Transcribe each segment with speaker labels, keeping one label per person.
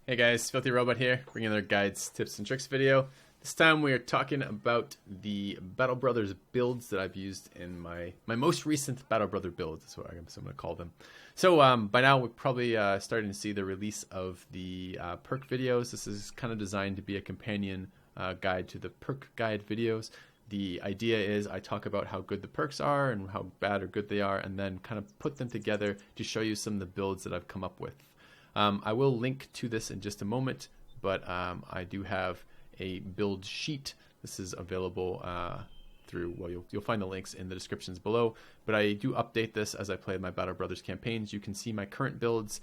Speaker 1: Hey guys, FilthyRobot here, bringing another guides, tips, and tricks video. This time we are talking about the Battle Brothers builds that I've used in my most recent Battle Brother builds. That's what I'm going to call them. So by now we're probably starting to see the release of the perk videos. This is kind of designed to be a companion guide to the perk guide videos. The idea is I talk about how good the perks are and how bad or good they are, and then kind of put them together to show you some of the builds that I've come up with. I will link to this in just a moment, but I do have a build sheet. This is available through, well, you'll find the links in the descriptions below, but I do update this as I play my Battle Brothers campaigns. You can see my current builds.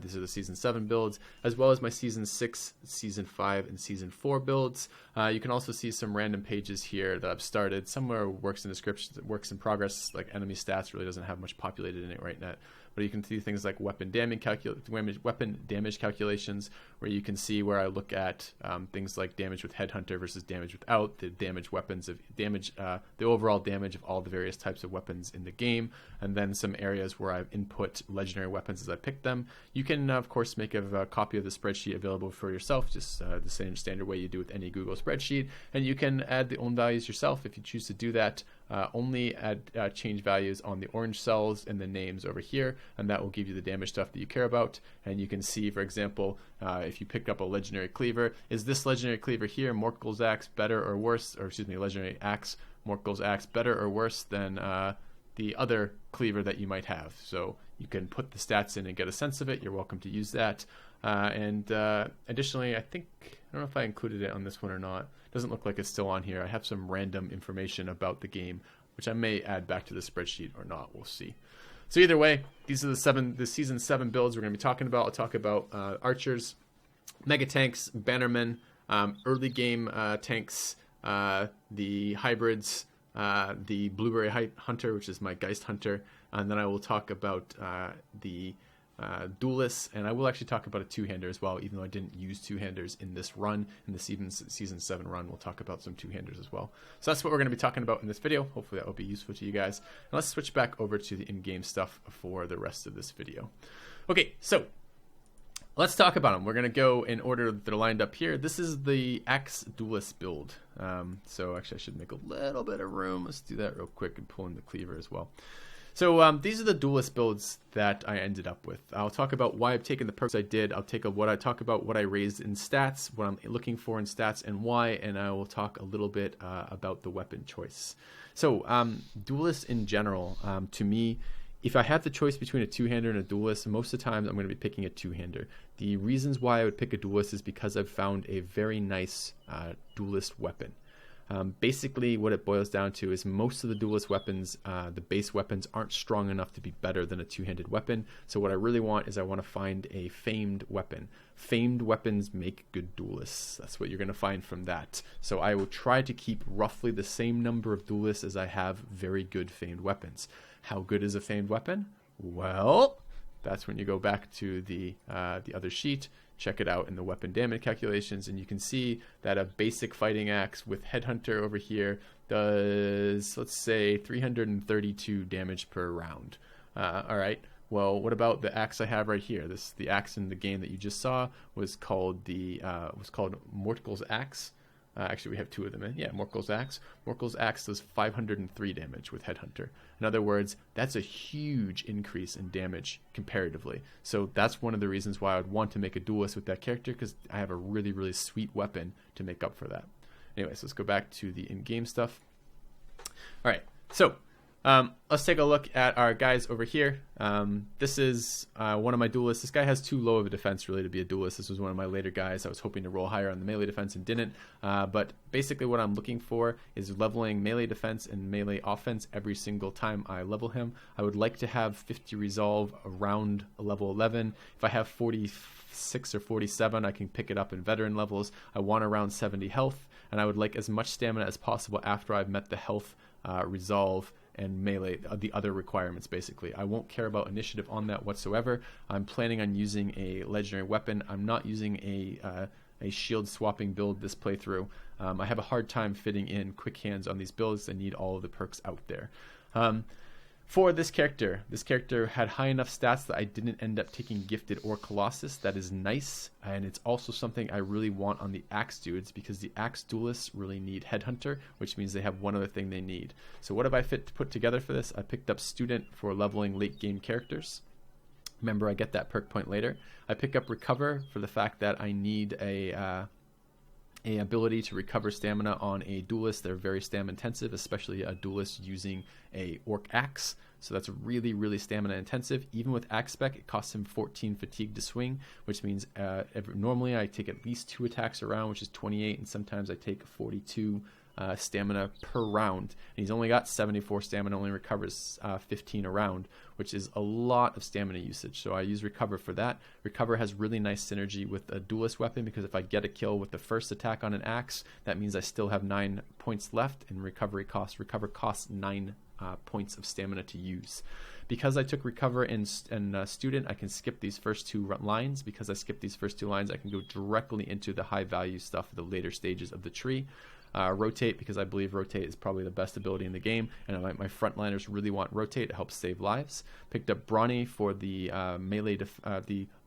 Speaker 1: These are the Season 7 builds, as well as my Season 6, Season 5, and Season 4 builds. You can also see some random pages here that I've started. Somewhere works in description, works in progress, like enemy stats really doesn't have much populated in it right now. But you can see things like weapon damage calculations, where you can see where I look at things like damage with Headhunter versus damage without, the damage weapons of damage, the overall damage of all the various types of weapons in the game, and then some areas where I've input legendary weapons as I pick them. You can, of course, make a copy of the spreadsheet available for yourself, just the same standard way you do with any Google spreadsheet, and you can add the own values yourself if you choose to do that. Only add change values on the orange cells and the names over here, and that will give you the damage stuff that you care about. And you can see, for example, if you pick up a legendary cleaver, is this legendary cleaver here, Morkel's axe, better or worse, or excuse me, legendary axe, Morkel's axe, better or worse than the other cleaver that you might have? So you can put the stats in and get a sense of it. You're welcome to use that. And additionally, I don't know if I included it on this one or not. Doesn't look like it's still on here. I have some random information about the game, which I may add back to the spreadsheet or not. We'll see. So either way, these are the Season 7 builds we're going to be talking about. I'll talk about archers, mega tanks, bannermen, early game tanks, the hybrids, the blueberry hunter, which is my Geist hunter, and then I will talk about the Duelists, and I will actually talk about a two-hander as well, even though I didn't use two-handers in this run. In the Season 7 run, we'll talk about some two-handers as well. So that's what we're going to be talking about in this video. Hopefully that will be useful to you guys. And let's switch back over to the in-game stuff for the rest of this video. Okay, so let's talk about them. We're going to go in order that they're lined up here. This is the Axe Duelist build. So actually I should make a little bit of room. Let's do that real quick and pull in the cleaver as well. So these are the Duelist builds that I ended up with. I'll talk about why I've taken the perks I did. I'll talk about what I raised in stats, what I'm looking for in stats, and why. And I will talk a little bit about the weapon choice. So Duelist in general, to me, if I have the choice between a two-hander and a Duelist, most of the time I'm going to be picking a two-hander. The reasons why I would pick a Duelist is because I've found a very nice Duelist weapon. Basically, what it boils down to is most of the Duelist weapons, the base weapons, aren't strong enough to be better than a two-handed weapon. So what I really want is I want to find a famed weapon. Famed weapons make good Duelists. That's what you're going to find from that. So I will try to keep roughly the same number of Duelists as I have very good famed weapons. How good is a famed weapon? Well, that's when you go back to the other sheet, check it out in the weapon damage calculations, and you can see that a basic fighting axe with Headhunter over here does, let's say, 332 damage per round. All right. Well, what about the axe I have right here? The axe in the game that you just saw was called Morkel's axe. Actually, we have two of them in. Yeah, Morkel's axe. Morkel's axe does 503 damage with Headhunter. In other words, that's a huge increase in damage comparatively. So that's one of the reasons why I would want to make a Duelist with that character, because I have a really, really sweet weapon to make up for that. Anyways, let's go back to the in-game stuff. All right, so let's take a look at our guys over here. This is one of my Duelists. This guy has too low of a defense really to be a Duelist. This was one of my later guys. I was hoping to roll higher on the melee defense and didn't. But basically what I'm looking for is leveling melee defense and melee offense every single time I level him. I would like to have 50 resolve around level 11. If I have 46 or 47, I can pick it up in veteran levels. I want around 70 health, and I would like as much stamina as possible after I've met the health, resolve, and melee, the other requirements. Basically, I won't care about initiative on that whatsoever. I'm planning on using a legendary weapon. I'm not using a shield swapping build this playthrough. I have a hard time fitting in quick hands on these builds. I need all of the perks out there. For this character had high enough stats that I didn't end up taking Gifted or Colossus. That is nice, and it's also something I really want on the Axe dudes, because the Axe duelists really need Headhunter, which means they have one other thing they need. So what have I put together for this? I picked up Student for leveling late game characters. Remember, I get that perk point later. I pick up Recover for the fact that I need a ability to recover stamina on a duelist. They're very stamina intensive, especially a duelist using a orc axe. So that's really, really stamina intensive. Even with axe spec, it costs him 14 fatigue to swing, which means normally I take at least 2 attacks a round, which is 28, and sometimes I take 42 stamina per round. And he's only got 74 stamina, only recovers 15 a round, which is a lot of stamina usage. So I use Recover for that. Recover has really nice synergy with a duelist weapon, because if I get a kill with the first attack on an axe, that means I still have 9 points left in recover costs 9 points of stamina to use. Because I took Recover and Student, I can skip these first 2 lines. Because I skip these first 2 lines, I can go directly into the high value stuff at the later stages of the tree. Rotate, because I believe Rotate is probably the best ability in the game, and my Frontliners really want Rotate to help save lives. Picked up Brawny for the melee,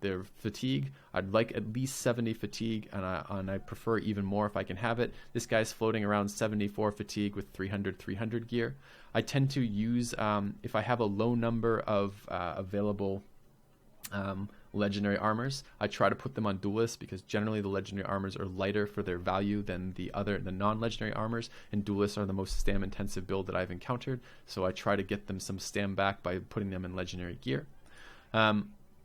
Speaker 1: their fatigue. I'd like at least 70 fatigue, and I prefer even more if I can have it. This guy's floating around 74 fatigue with 300 gear. I tend to use, if I have a low number of available legendary armors, I try to put them on Duelists, because generally the legendary armors are lighter for their value than the non-legendary armors, and Duelists are the most stam intensive build that I've encountered, so I try to get them some stam back by putting them in legendary gear.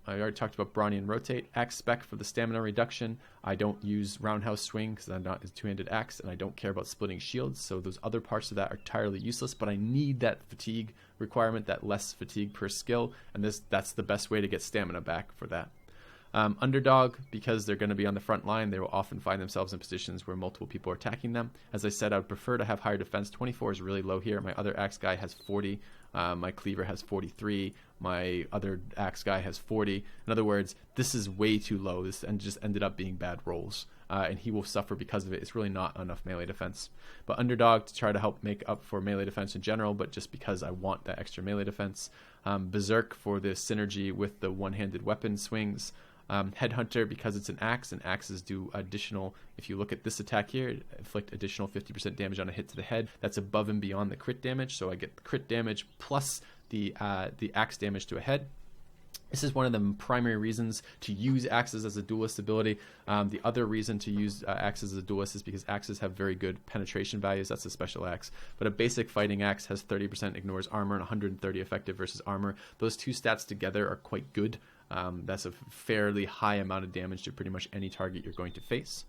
Speaker 1: I already talked about Brawny and Rotate. Axe spec for the stamina reduction. I don't use Roundhouse Swing because I'm not a two-handed axe, and I don't care about splitting shields, so those other parts of that are entirely useless, but I need that fatigue requirement, that less fatigue per skill, and that's the best way to get stamina back for that. Underdog, because they're going to be on the front line, they will often find themselves in positions where multiple people are attacking them. As I said, I would prefer to have higher defense. 24 is really low here. My other axe guy has 40. My cleaver has 43. My other axe guy has 40. In other words, this is way too low. This just ended up being bad rolls, and he will suffer because of it. It's really not enough melee defense. But Underdog to try to help make up for melee defense in general, but just because I want that extra melee defense. Berserk for the synergy with the one-handed weapon swings. Headhunter because it's an axe, and axes do additional, if you look at this attack here, inflict additional 50% damage on a hit to the head. That's above and beyond the crit damage, so I get the crit damage plus the axe damage to a head. This is one of the primary reasons to use axes as a duelist ability. The other reason to use axes as a duelist is because axes have very good penetration values. That's a special axe. But a basic fighting axe has 30% ignores armor and 130 effective versus armor. Those two stats together are quite good. That's a fairly high amount of damage to pretty much any target you're going to face.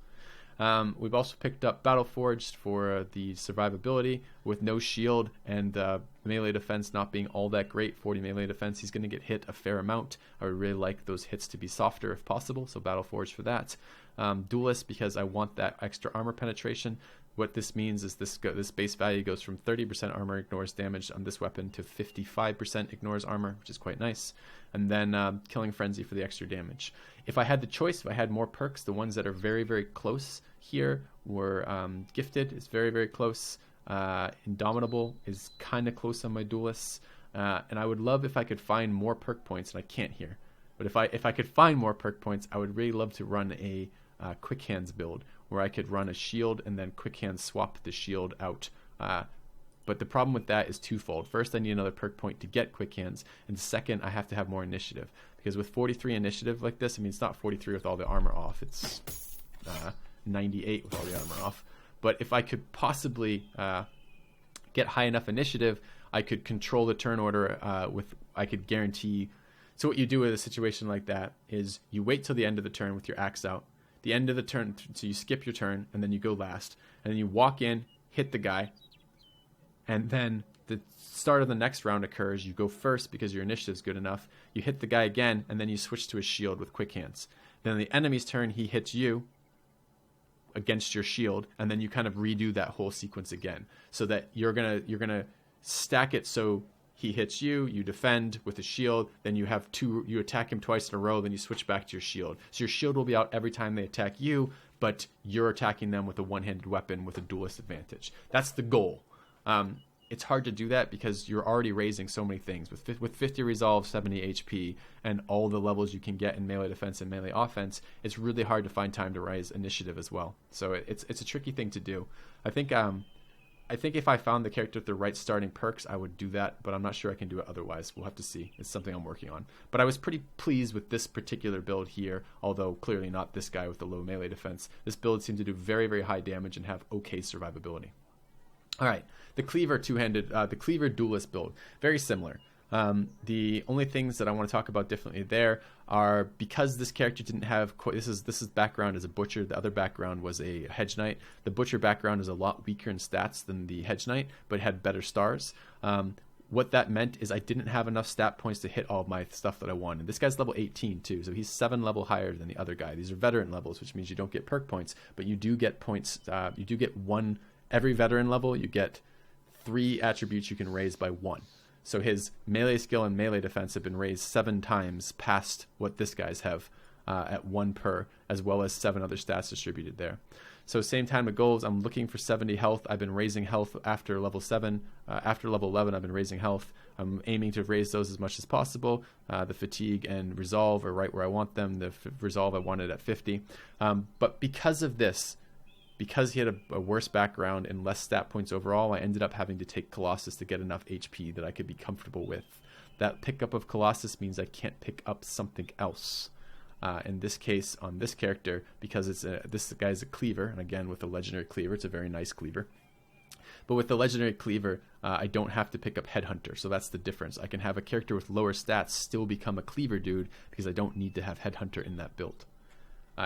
Speaker 1: We've also picked up Battleforged for the survivability with no shield and melee defense not being all that great. 40 melee defense, he's going to get hit a fair amount. I would really like those hits to be softer if possible, so Battleforged for that. Duelist because I want that extra armor penetration. What this means is this base value goes from 30% armor ignores damage on this weapon to 55% ignores armor, which is quite nice. And then Killing Frenzy for the extra damage. If I had the choice, if I had more perks, the ones that are very, very close here were Gifted is very, very close. Indomitable is kind of close on my Duelists. And I would love if I could find more perk points, and I can't here. But if I could find more perk points, I would really love to run a Quick Hands build where I could run a shield and then Quick Hands swap the shield out. But the problem with that is twofold. First, I need another perk point to get Quick Hands, and second, I have to have more initiative. Because with 43 initiative like this, I mean, it's not 43 with all the armor off. It's 98 with all the armor off. But if I could possibly get high enough initiative, I could control the turn order I could guarantee. So what you do with a situation like that is you wait till the end of the turn with your axe out. The end of the turn, so you skip your turn, and then you go last. And then you walk in, hit the guy, and then the start of the next round occurs. You go first because your initiative is good enough. You hit the guy again, and then you switch to a shield with Quick Hands. Then on the enemy's turn, he hits you against your shield, and then you kind of redo that whole sequence again, so that you're gonna stack it so he hits you, you defend with a shield, then you attack him twice in a row, then you switch back to your shield. So your shield will be out every time they attack you, but you're attacking them with a one-handed weapon with a duelist advantage. That's the goal. it's hard to do that because you're already raising so many things. With 50 resolve, 70 HP, and all the levels you can get in melee defense and melee offense, it's really hard to find time to raise initiative as well. So it's a tricky thing to do. I think if I found the character with the right starting perks, I would do that, but I'm not sure I can do it otherwise. We'll have to see. It's something I'm working on. But I was pretty pleased with this particular build here, although clearly not this guy with the low melee defense. This build seemed to do very, very high damage and have okay survivability. All right, the Cleaver the Cleaver Duelist build, very similar. The only things that I want to talk about differently there are, because this character didn't have this is background as a butcher. The other background was a hedge knight. The butcher background is a lot weaker in stats than the hedge knight, but had better stars. What that meant is I didn't have enough stat points to hit all of my stuff that I wanted. This guy's level 18 too, so he's 7 level higher than the other guy. These are veteran levels, which means you don't get perk points, but you do get points. You do get one every veteran level. You get 3 attributes you can raise by 1. So his melee skill and melee defense have been raised 7 times past what this guy's have at 1 per, as well as 7 other stats distributed there. So same time of goals, I'm looking for 70 health. I've been raising health after level 7. After level 11, I've been raising health. I'm aiming to raise those as much as possible. The fatigue and resolve are right where I want them. The resolve I wanted at 50. But because of this, because he had a worse background and less stat points overall, I ended up having to take Colossus to get enough HP that I could be comfortable with. That pickup of Colossus means I can't pick up something else. In this case, on this character, because this guy's a cleaver, and again, with the legendary cleaver, it's a very nice cleaver. But with the legendary cleaver, I don't have to pick up Headhunter, so that's the difference. I can have a character with lower stats still become a cleaver dude because I don't need to have Headhunter in that build.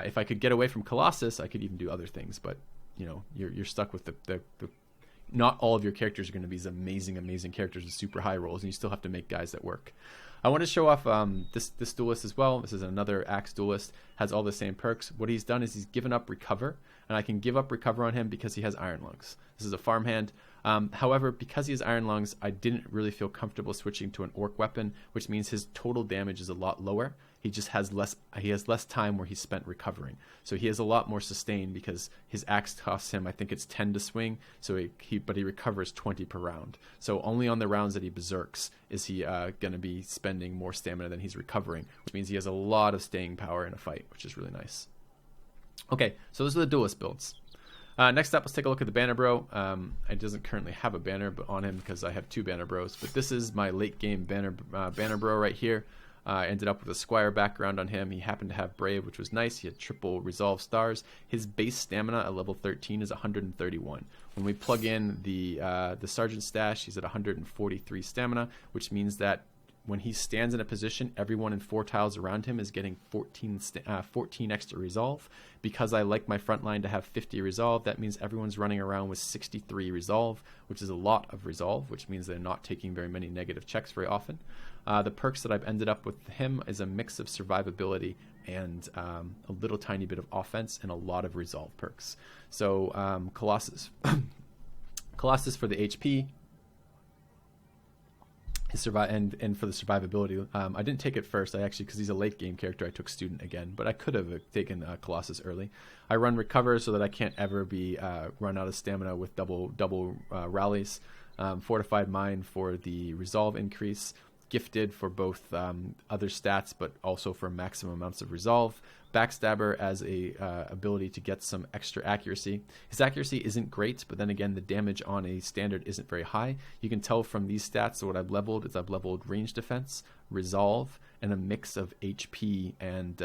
Speaker 1: If I could get away from Colossus, I could even do other things, but you know, you're stuck with the not all of your characters are going to be these amazing characters with super high rolls, and you still have to make guys that work. I want to show off this duelist as well. This is another axe duelist, has all the same perks. What he's done is he's given up recover, and I can give up recover on him because he has iron lungs. This is a farmhand. However, because he has iron lungs, I didn't really feel comfortable switching to an orc weapon, which means his total damage is a lot lower. He just has less time where he's spent recovering. So he has a lot more sustain because his axe costs him, I think it's 10 to swing, so but he recovers 20 per round. So only on the rounds that he berserks is he going to be spending more stamina than he's recovering, which means he has a lot of staying power in a fight, which is really nice. Okay, so those are the duelist builds. Next up, let's take a look at the Banner Bro. I doesn't currently have a banner on him because I have 2 Banner Bros, but this is my late game Banner Bro right here. I ended up with a Squire background on him. He happened to have Brave, which was nice. He had triple resolve stars. His base stamina at level 13 is 131. When we plug in the Sergeant stash, he's at 143 stamina, which means that when he stands in a position, everyone in 4 tiles around him is getting 14 extra resolve. Because I like my front line to have 50 resolve, that means everyone's running around with 63 resolve, which is a lot of resolve, which means they're not taking very many negative checks very often. The perks that I've ended up with him is a mix of survivability and a little tiny bit of offense and a lot of resolve perks. So Colossus, Colossus for the HP, and for the survivability. I didn't take it first. Because he's a late game character, I took Student again, but I could have taken Colossus early. I run Recover so that I can't ever be run out of stamina with double rallies. Fortified Mind for the resolve increase. Gifted for both other stats, but also for maximum amounts of resolve. Backstabber as a ability to get some extra accuracy. His accuracy isn't great, but then again, the damage on a standard isn't very high. You can tell from these stats that what I've leveled is I've leveled range defense, resolve, and a mix of HP and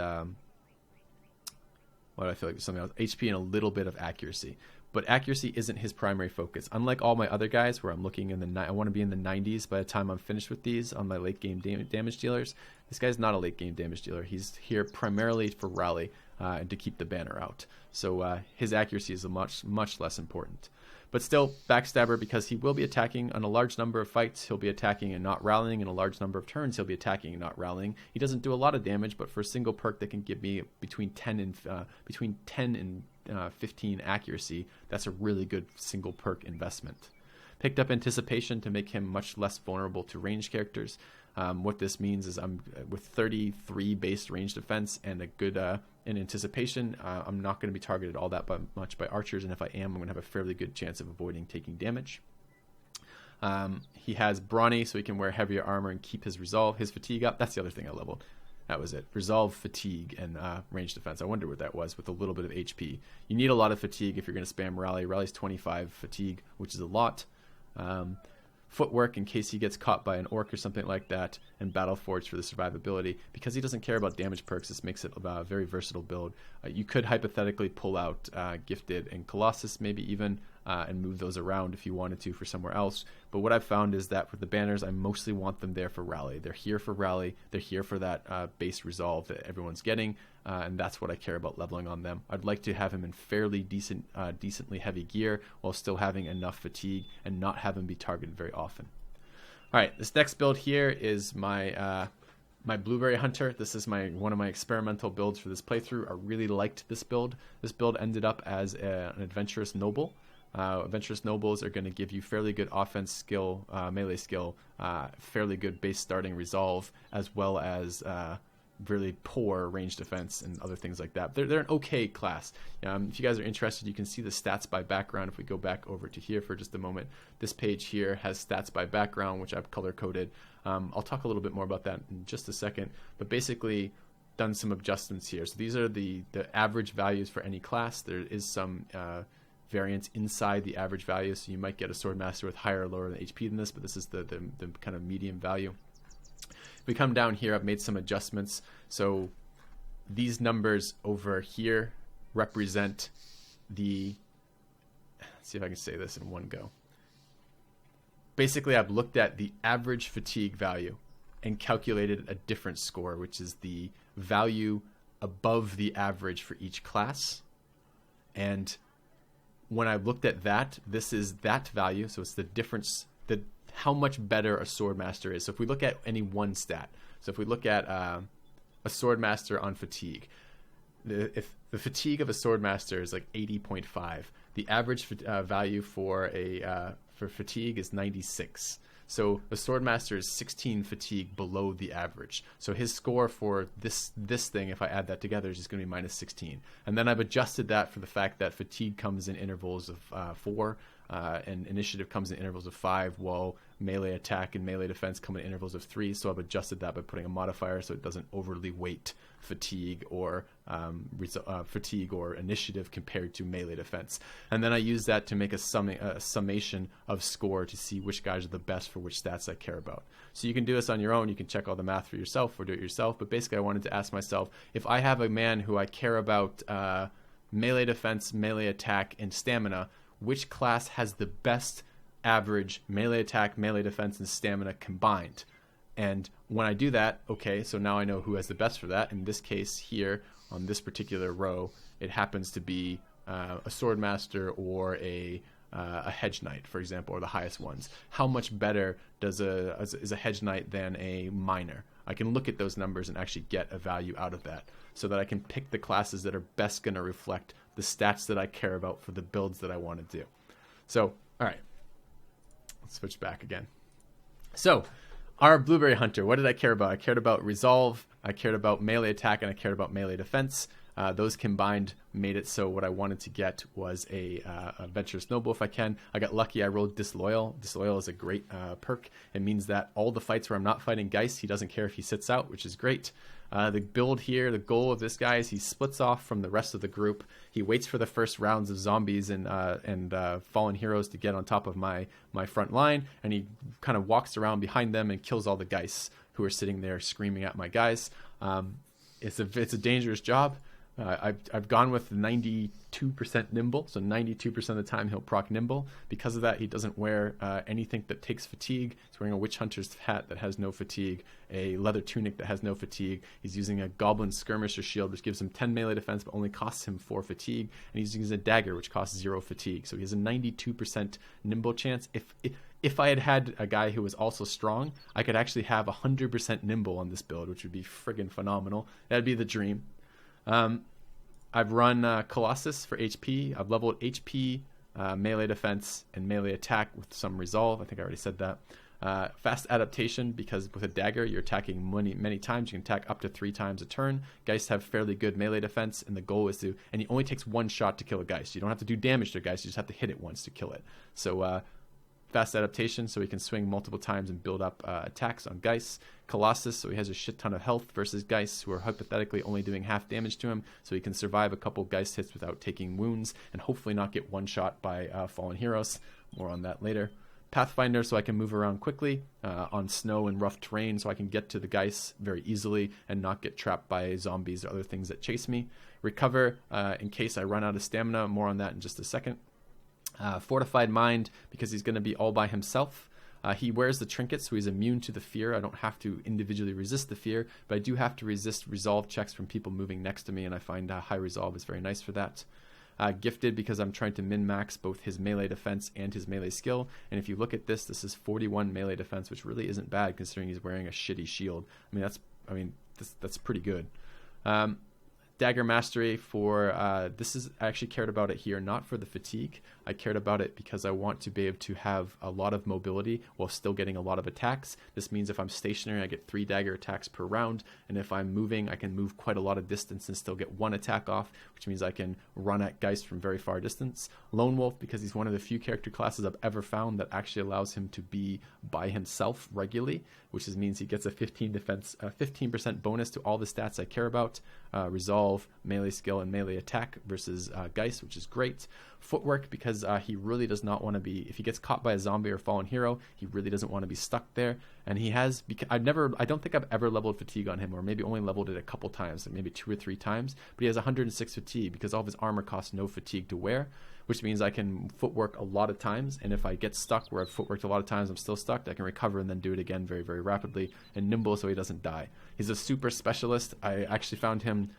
Speaker 1: what do I feel like there's something else? HP and a little bit of accuracy. But accuracy isn't his primary focus. Unlike all my other guys where I'm looking I want to be in the 90s by the time I'm finished with these on my late game damage dealers, this guy's not a late game damage dealer. He's here primarily for rally and to keep the banner out. So his accuracy is much less important. But still, Backstabber, because he will be attacking on a large number of fights, he'll be attacking and not rallying. In a large number of turns, he'll be attacking and not rallying. He doesn't do a lot of damage, but for a single perk that can give me between 10 and 15 accuracy, that's a really good single perk investment. Picked up Anticipation to make him much less vulnerable to range characters. What this means is I'm with 33 base range defense and a good in Anticipation, I'm not going to be targeted all that much by archers, and if I am, I'm going to have a fairly good chance of avoiding taking damage. He has brawny, so he can wear heavier armor and keep his resolve, his fatigue up. That's the other thing I leveled. That was it. Resolve, fatigue, and range defense. I wonder what that was with a little bit of HP. You need a lot of fatigue if you're going to spam rally. Rally's 25 fatigue, which is a lot. Footwork in case he gets caught by an orc or something like that, and Battle Forge for the survivability. Because he doesn't care about damage perks, this makes it a very versatile build. You could hypothetically pull out Gifted and Colossus maybe even, and move those around if you wanted to for somewhere else. But what I've found is that with the banners, I mostly want them there for rally. They're here for rally. They're here for that base resolve that everyone's getting, and that's what I care about leveling on them. I'd like to have him in fairly decently heavy gear while still having enough fatigue and not have him be targeted very often. All right, this next build here is my my Blueberry Hunter. This is one of my experimental builds for this playthrough. I really liked this build. This build ended up as an Adventurous Noble. Adventurous Nobles are going to give you fairly good offense skill, melee skill, fairly good base starting resolve, as well as really poor range defense and other things like that. They're an okay class. If you guys are interested, you can see the stats by background. If we go back over to here for just a moment, this page here has stats by background, which I've color coded. I'll talk a little bit more about that in just a second, but basically done some adjustments here. So these are the average values for any class. There is some variance inside the average value, so you might get a Swordmaster with higher or lower than HP than this, but this is the kind of medium value. If we come down here, I've made some adjustments. So these numbers over here represent let's see if I can say this in one go. Basically, I've looked at the average fatigue value and calculated a different score, which is the value above the average for each class. And when I looked at that, this is that value. So it's the difference, how much better a Swordmaster is. So if we look at any one stat, so if we look at a Swordmaster on fatigue, if the fatigue of a Swordmaster is like 80.5, the average value for fatigue is 96. So the Swordmaster is 16 fatigue below the average. So his score for this thing, if I add that together, is just going to be minus 16. And then I've adjusted that for the fact that fatigue comes in intervals of 4, and initiative comes in intervals of 5, while melee attack and melee defense come in intervals of 3. So I've adjusted that by putting a modifier so it doesn't overly weight fatigue or initiative compared to melee defense. And then I use that to make a summation of score to see which guys are the best for which stats I care about. So you can do this on your own. You can check all the math for yourself or do it yourself. But basically, I wanted to ask myself, if I have a man who I care about melee defense, melee attack, and stamina, which class has the best average melee attack, melee defense, and stamina combined? And when I do that, okay, so now I know who has the best for that. In this case here, on this particular row, it happens to be a Swordmaster or a Hedge Knight, for example, or the highest ones. How much better is a Hedge Knight than a Miner? I can look at those numbers and actually get a value out of that, so that I can pick the classes that are best going to reflect the stats that I care about for the builds that I want to do. So, all right, let's switch back again. So, our Blueberry Hunter, what did I care about? I cared about resolve, I cared about melee attack, and I cared about melee defense. Those combined made it so what I wanted to get was a Adventurous Noble if I can. I got lucky. I rolled Disloyal. Disloyal is a great perk. It means that all the fights where I'm not fighting Geist, he doesn't care if he sits out, which is great. The build here, the goal of this guy is he splits off from the rest of the group. He waits for the first rounds of zombies and fallen heroes to get on top of my front line, and he kind of walks around behind them and kills all the Geists who are sitting there screaming at my guys. It's a dangerous job. I've gone with 92% nimble, so 92% of the time he'll proc nimble. Because of that, he doesn't wear anything that takes fatigue. He's wearing a Witch Hunter's hat that has no fatigue, a leather tunic that has no fatigue. He's using a Goblin Skirmisher shield, which gives him 10 melee defense, but only costs him 4 fatigue. And he's using a dagger, which costs 0 fatigue. So he has a 92% nimble chance. If I had a guy who was also strong, I could actually have 100% nimble on this build, which would be friggin' phenomenal. That'd be the dream. I've run Colossus for HP. I've leveled HP, melee defense, and melee attack with some resolve. I think I already said that. Fast adaptation, because with a dagger, you're attacking many times. You can attack up to 3 times a turn. Geists have fairly good melee defense, and the goal is and it only takes 1 shot to kill a Geist. You don't have to do damage to a Geist, you just have to hit it once to kill it. So Fast adaptation, so he can swing multiple times and build up attacks on Geist. Colossus, so he has a shit ton of health versus Geist, who are hypothetically only doing half damage to him, so he can survive a couple Geist hits without taking wounds, and hopefully not get one-shot by fallen heroes. More on that later. Pathfinder, so I can move around quickly on snow and rough terrain, so I can get to the Geist very easily and not get trapped by zombies or other things that chase me. Recover, in case I run out of stamina. More on that in just a second. Fortified Mind, because he's going to be all by himself. He wears the trinket, so he's immune to the fear. I don't have to individually resist the fear, but I do have to resist resolve checks from people moving next to me, and I find high resolve is very nice for that. Gifted, because I'm trying to min-max both his melee defense and his melee skill. And if you look at this, this is 41 melee defense, which really isn't bad considering he's wearing a shitty shield. That's pretty good. Dagger Mastery for, I actually cared about it here, not for the fatigue. I cared about it because I want to be able to have a lot of mobility while still getting a lot of attacks. This means if I'm stationary, I get 3 dagger attacks per round. And if I'm moving, I can move quite a lot of distance and still get 1 attack off, which means I can run at Geist from very far distance. Lone Wolf, because he's one of the few character classes I've ever found that actually allows him to be by himself regularly, which means he gets a 15% bonus to all the stats I care about. Resolve, melee skill, and melee attack versus Geist, which is great. Footwork, because he really does not want to be, if he gets caught by a zombie or fallen hero, he really doesn't want to be stuck there. And he has, I don't think I've ever leveled fatigue on him, or maybe only leveled it a couple times, like maybe 2 or 3 times, but he has 106 fatigue because all of his armor costs no fatigue to wear, which means I can footwork a lot of times, and if I get stuck where I've footworked a lot of times, I'm still stuck, I can recover and then do it again very, very rapidly, and nimble so he doesn't die. He's a super specialist. I actually found him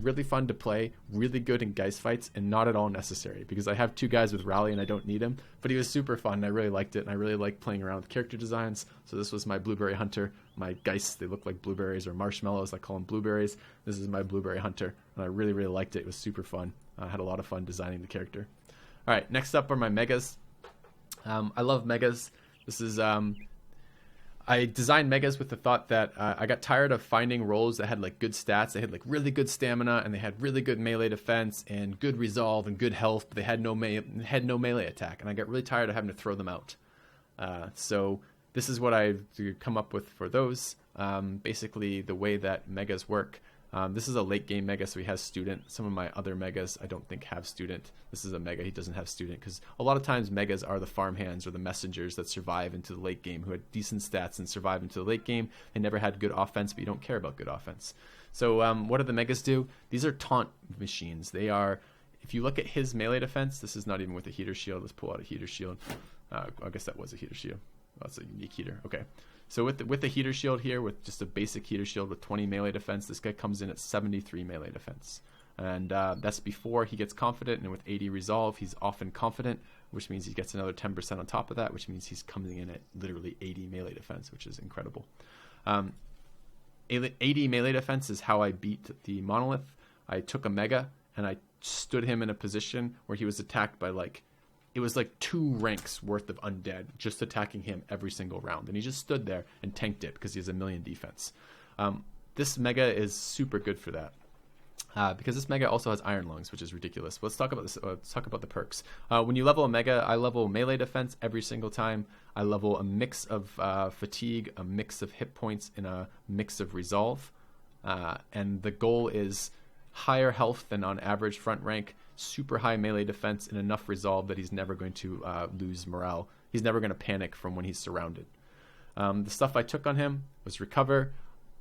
Speaker 1: really fun to play, really good in Geist fights, and not at all necessary, because I have 2 guys with Rally and I don't need him, but he was super fun, and I really liked it, and I really liked playing around with character designs. So this was my Blueberry Hunter. My Geists, they look like blueberries or marshmallows. I call them blueberries. This is my Blueberry Hunter, and I really, really liked it. It was super fun. I had a lot of fun designing the character. All right, next up are my Megas. I love Megas. This is... I designed Megas with the thought that I got tired of finding roles that had like good stats. They had like really good stamina, and they had really good melee defense and good resolve and good health, but they had no melee attack, and I got really tired of having to throw them out. So this is what I've come up with for those. Basically, the way that Megas work. This is a late game Mega, so he has Student. Some of my other Megas I don't think have Student. This is a Mega, he doesn't have Student, because a lot of times Megas are the farmhands or the messengers that survive into the late game, who had decent stats and survive into the late game. They never had good offense, but you don't care about good offense. So what do the Megas do? These are taunt machines. They are, if you look at his melee defense, this is not even with a heater shield. Let's pull out a heater shield. I guess that was a heater shield. Oh, that's a unique heater. Okay. So with the heater shield here, with just a basic heater shield with 20 melee defense, this guy comes in at 73 melee defense. And that's before he gets confident, and with 80 resolve, he's often confident, which means he gets another 10% on top of that, which means he's coming in at literally 80 melee defense, which is incredible. 80 melee defense is how I beat the Monolith. I took a Mega, and I stood him in a position where he was attacked by it was like 2 ranks worth of undead just attacking him every single round. And he just stood there and tanked it because he has a million defense. This Mega is super good for that. Because this Mega also has Iron Lungs, which is ridiculous. Let's talk about this. Let's talk about the perks. When you level a Mega, I level melee defense every single time. I level a mix of fatigue, a mix of hit points, and a mix of resolve. And the goal is higher health than on average front rank, super high melee defense, and enough resolve that he's never going to lose morale. He's never going to panic from when he's surrounded. The stuff I took on him was Recover.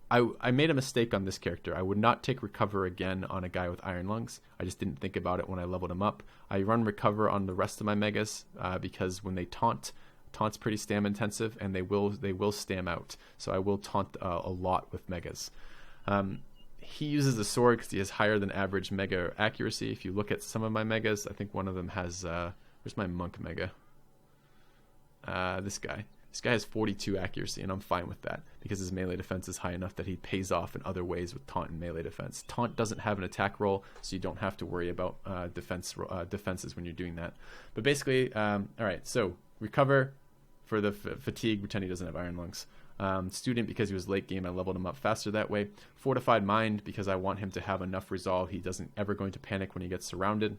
Speaker 1: I made a mistake on this character. I would not take Recover again on a guy with Iron Lungs. I just didn't think about it when I leveled him up. I run Recover on the rest of my Megas because when they taunt's pretty stam intensive, and they will stam out. So I will taunt a lot with Megas. He uses a sword because he has higher than average Mega accuracy. If you look at some of my Megas, I think one of them has... where's my Monk Mega? This guy. This guy has 42 accuracy, and I'm fine with that because his melee defense is high enough that he pays off in other ways with taunt and melee defense. Taunt doesn't have an attack roll, so you don't have to worry about defenses when you're doing that. But basically, all right, so Recover for the fatigue, pretend he doesn't have Iron Lungs. Student, because he was late game, I leveled him up faster that way. Fortified Mind, because I want him to have enough resolve. He doesn't ever going to panic when he gets surrounded.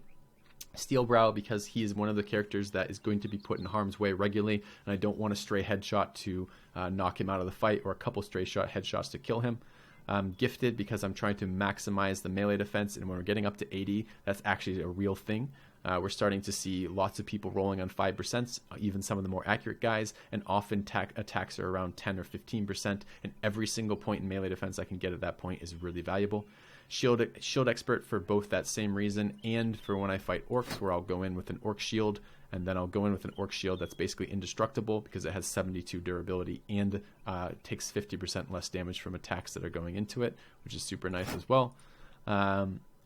Speaker 1: Steelbrow, because he is one of the characters that is going to be put in harm's way regularly, and I don't want a stray headshot to knock him out of the fight, or a couple stray headshots to kill him. Gifted, because I'm trying to maximize the melee defense, and when we're getting up to 80, that's actually a real thing. We're starting to see lots of people rolling on 5%, even some of the more accurate guys, and often attacks are around 10 or 15%, and every single point in melee defense I can get at that point is really valuable. Shield expert for both that same reason, and for when I fight orcs, where I'll go in with an orc shield, and then I'll go in with an orc shield that's basically indestructible because it has 72 durability and takes 50% less damage from attacks that are going into it, which is super nice as well.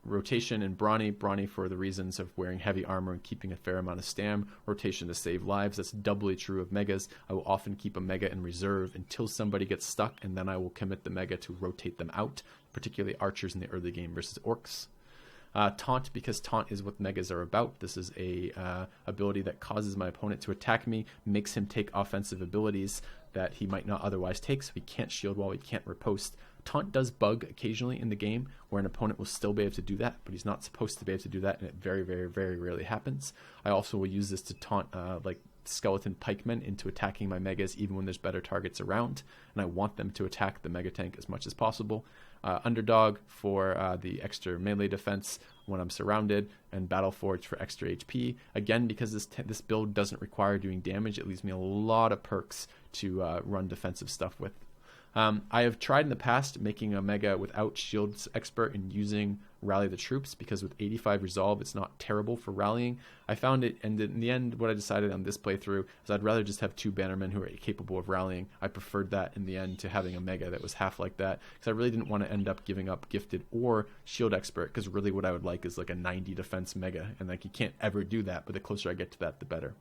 Speaker 1: Rotation and Brawny for the reasons of wearing heavy armor and keeping a fair amount of stam. Rotation to save lives. That's doubly true of megas. I will often keep a mega in reserve until somebody gets stuck, and then I will commit the mega to rotate them out, particularly archers in the early game versus orcs. Taunt, because taunt is what megas are about. This is a ability that causes my opponent to attack me, makes him take offensive abilities that he might not otherwise take, so he can't shield wall, he can't riposte. Taunt does bug occasionally in the game, where an opponent will still be able to do that, but he's not supposed to be able to do that, and it very, very, very rarely happens. I also will use this to taunt like skeleton pikemen into attacking my megas, even when there's better targets around, and I want them to attack the mega tank as much as possible. Underdog for the extra melee defense when I'm surrounded, and Battleforge for extra HP. Again, because this build doesn't require doing damage, it leaves me a lot of perks to run defensive stuff with. I have tried in the past making a mega without Shields Expert and using Rally the Troops, because with 85 Resolve, it's not terrible for rallying. I found it, and in the end, what I decided on this playthrough is I'd rather just have 2 Bannermen who are capable of rallying. I preferred that in the end to having a mega that was half like that, because I really didn't want to end up giving up Gifted or Shield Expert, because really what I would like is like a 90 defense mega, and like you can't ever do that, but the closer I get to that, the better.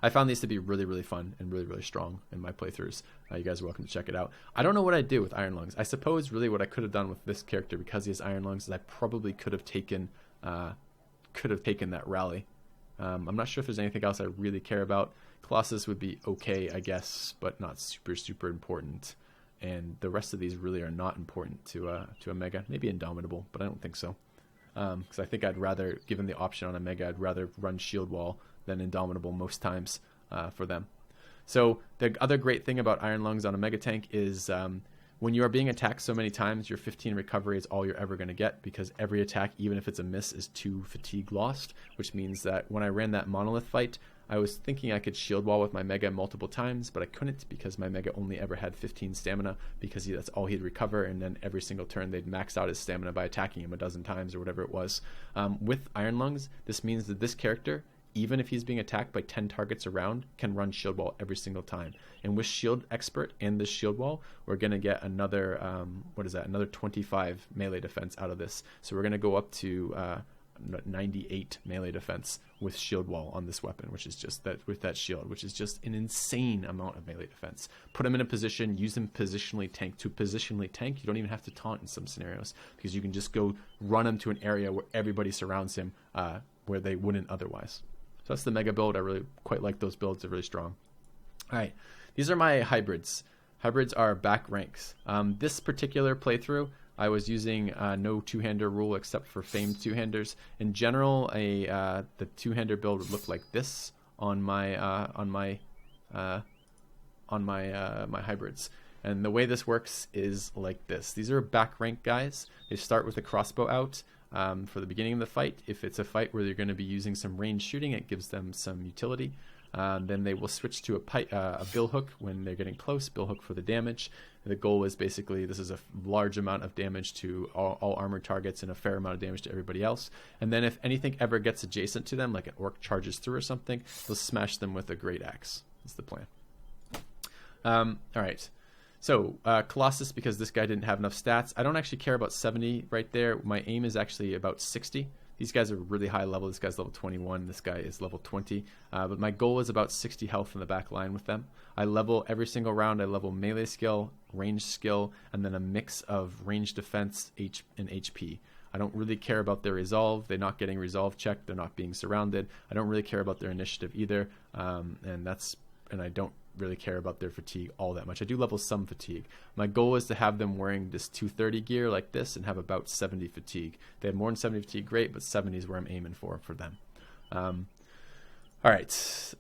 Speaker 1: I found these to be really, really fun and really, really strong in my playthroughs. You guys are welcome to check it out. I don't know what I'd do with Iron Lungs. I suppose really what I could have done with this character, because he has Iron Lungs, is I probably could have taken that rally. I'm not sure if there's anything else I really care about. Colossus would be okay, I guess, but not super, super important. And the rest of these really are not important to a mega. Maybe Indomitable, but I don't think so. Because I think I'd rather, given the option on a mega, I'd rather run Shield Wall than Indomitable most times for them. So the other great thing about Iron Lungs on a mega tank is when you are being attacked so many times, your 15 recovery is all you're ever going to get, because every attack, even if it's a miss, is 2 fatigue lost, which means that when I ran that Monolith fight, I was thinking I could shield wall with my mega multiple times, but I couldn't, because my mega only ever had 15 stamina, because that's all he'd recover, and then every single turn they'd max out his stamina by attacking him a dozen times or whatever it was. With Iron Lungs, this means that this character, even if he's being attacked by 10 targets around, can run Shield Wall every single time. And with Shield Expert and this Shield Wall, we're going to get another, another 25 melee defense out of this. So we're going to go up to 98 melee defense with Shield Wall on this weapon, which is just that, with that shield, which is just an insane amount of melee defense. Put him in a position, use him positionally tank. To positionally tank, you don't even have to taunt in some scenarios, because you can just go run him to an area where everybody surrounds him, where they wouldn't otherwise. So that's the mega build. I really quite like those builds. They're really strong. All right, these are my hybrids. Hybrids are back ranks. This particular playthrough, I was using no two-hander rule except for famed two-handers. In general, the two-hander build would look like this on my hybrids. And the way this works is like this. These are back rank guys. They start with a crossbow out. For the beginning of the fight. If it's a fight where you're going to be using some range shooting, it gives them some utility. Then they will switch to a bill hook when they're getting close, bill hook for the damage. The goal is basically, this is a large amount of damage to all armored targets and a fair amount of damage to everybody else. And then if anything ever gets adjacent to them, like an orc charges through or something, they'll smash them with a great axe. That's the plan. All right. So, Colossus, because this guy didn't have enough stats. I don't actually care about 70 right there. My aim is actually about 60. These guys are really high level. This guy's level 21. This guy is level 20. But my goal is about 60 health in the back line with them. I level every single round. I level melee skill, range skill, and then a mix of range defense and HP. I don't really care about their resolve. They're not getting resolve checked. They're not being surrounded. I don't really care about their initiative either. And I don't really care about their fatigue all that much. I do level some fatigue. My goal is to have them wearing this 230 gear like this and have about 70 fatigue. If they have more than 70 fatigue, great, but 70 is where I'm aiming for them. All right.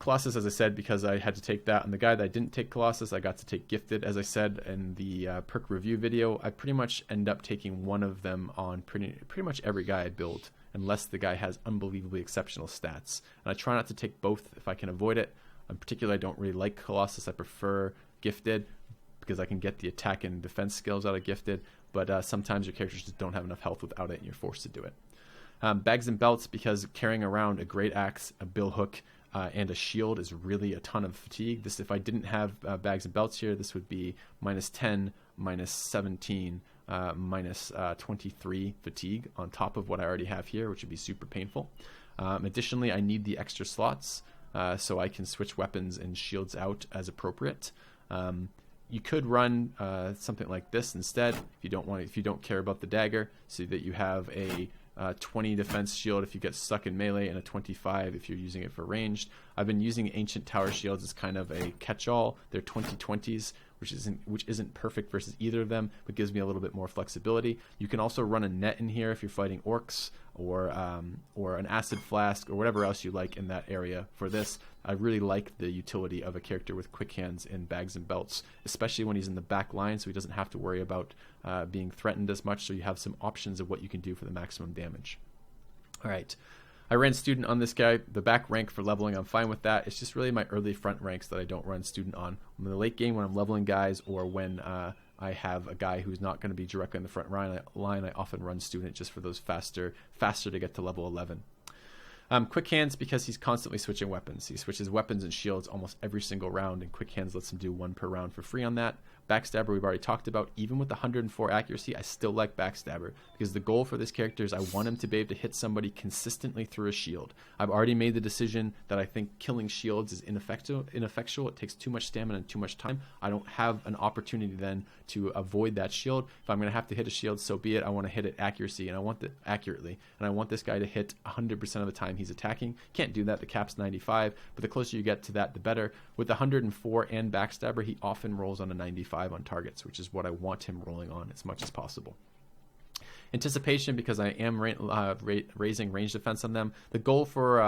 Speaker 1: Colossus, as I said, because I had to take that. And the guy that I didn't take Colossus, I got to take Gifted. As I said in the perk review video, I pretty much end up taking one of them on pretty much every guy I build, unless the guy has unbelievably exceptional stats. And I try not to take both if I can avoid it. In particular, I don't really like Colossus. I prefer Gifted because I can get the attack and defense skills out of Gifted. But sometimes your characters just don't have enough health without it, and you're forced to do it. Bags and belts, because carrying around a great axe, a bill hook, and a shield is really a ton of fatigue. This, if I didn't have bags and belts here, this would be -10, -17, -23 fatigue on top of what I already have here, which would be super painful. Additionally, I need the extra slots so I can switch weapons and shields out as appropriate. You could run something like this instead if you don't care about the dagger, so that you have a 20 defense shield if you get stuck in melee, and a 25 if you're using it for ranged. I've been using ancient tower shields as kind of a catch-all. They're 20/20s, which isn't perfect versus either of them, but gives me a little bit more flexibility. You can also run a net in here if you're fighting orcs, or an acid flask, or whatever else you like in that area for this. I really like the utility of a character with quick hands and bags and belts, especially when he's in the back line, so he doesn't have to worry about being threatened as much, so you have some options of what you can do for the maximum damage. All right. I ran student on this guy. The back rank for leveling, I'm fine with that. It's just really my early front ranks that I don't run student on. In the late game, when I'm leveling guys, or when I have a guy who's not going to be directly in the front line, I often run student just for those faster to get to level 11. Quick hands, because he's constantly switching weapons. He switches weapons and shields almost every single round, and quick hands lets him do one per round for free on that. Backstabber we've already talked about. Even with 104 accuracy, I still like Backstabber, because the goal for this character is I want him to be able to hit somebody consistently through a shield. I've already made the decision that I think killing shields is ineffectual. It takes too much stamina and too much time. I don't have an opportunity then to avoid that shield. If I'm going to have to hit a shield, so be it. I want to hit it accurately, and I want this guy to hit 100% of the time he's attacking. Can't do that. The cap's 95, but the closer you get to that, the better. With 104 and Backstabber, he often rolls on a 95 on targets, which is what I want him rolling on as much as possible. Anticipation, because I am raising range defense on them. The goal for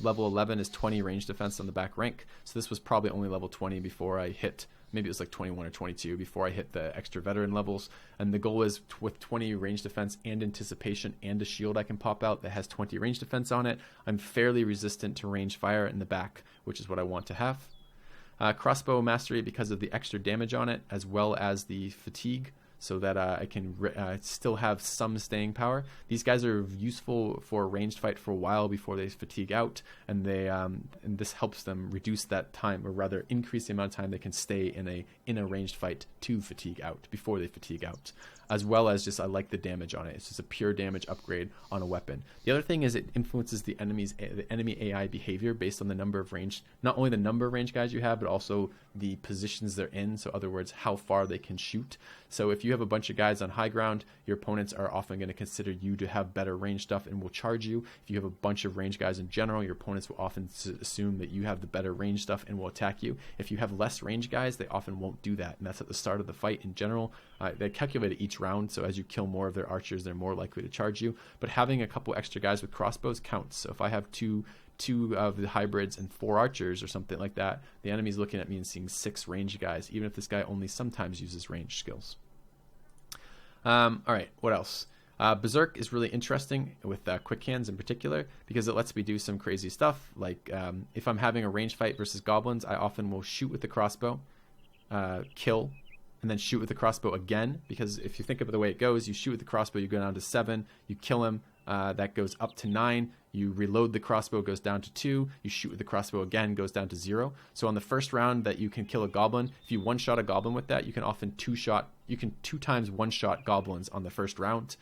Speaker 1: level 11 is 20 range defense on the back rank, so this was probably only level 20 before I hit, maybe it was like 21 or 22 before I hit the extra veteran levels. And the goal is with 20 range defense and anticipation and a shield I can pop out that has 20 range defense on it, I'm fairly resistant to range fire in the back, which is what I want to have. Crossbow mastery, because of the extra damage on it, as well as the fatigue, so that I can still have some staying power. These guys are useful for a ranged fight for a while before they fatigue out, and and this helps them reduce that time, or rather increase the amount of time they can stay in a ranged fight to fatigue out, before they fatigue out. As well as just, I like the damage on it. It's just a pure damage upgrade on a weapon. The other thing is it influences the enemy AI behavior based on the number of range, not only the number of range guys you have, but also the positions they're in. So in other words, how far they can shoot. So if you have a bunch of guys on high ground, your opponents are often going to consider you to have better range stuff and will charge you. If you have a bunch of range guys in general, your opponents will often assume that you have the better range stuff and will attack you. If you have less range guys, they often won't do that, and that's at the start of the fight in general. They calculate it each round, so as you kill more of their archers, they're more likely to charge you. But having a couple extra guys with crossbows counts. So if I have two of the hybrids and 4 archers or something like that, the enemy's looking at me and seeing 6 range guys, even if this guy only sometimes uses range skills. All right, what else? Berserk is really interesting with quick hands in particular, because it lets me do some crazy stuff. Like if I'm having a range fight versus goblins, I often will shoot with the crossbow, kill, and then shoot with the crossbow again, because if you think of it the way it goes, you shoot with the crossbow, you go down to 7, you kill him, that goes up to 9, you reload the crossbow, goes down to 2, you shoot with the crossbow again, goes down to 0. So on the first round that you can kill a goblin, if you one-shot a goblin with that, you can often 2 times one-shot goblins on the first round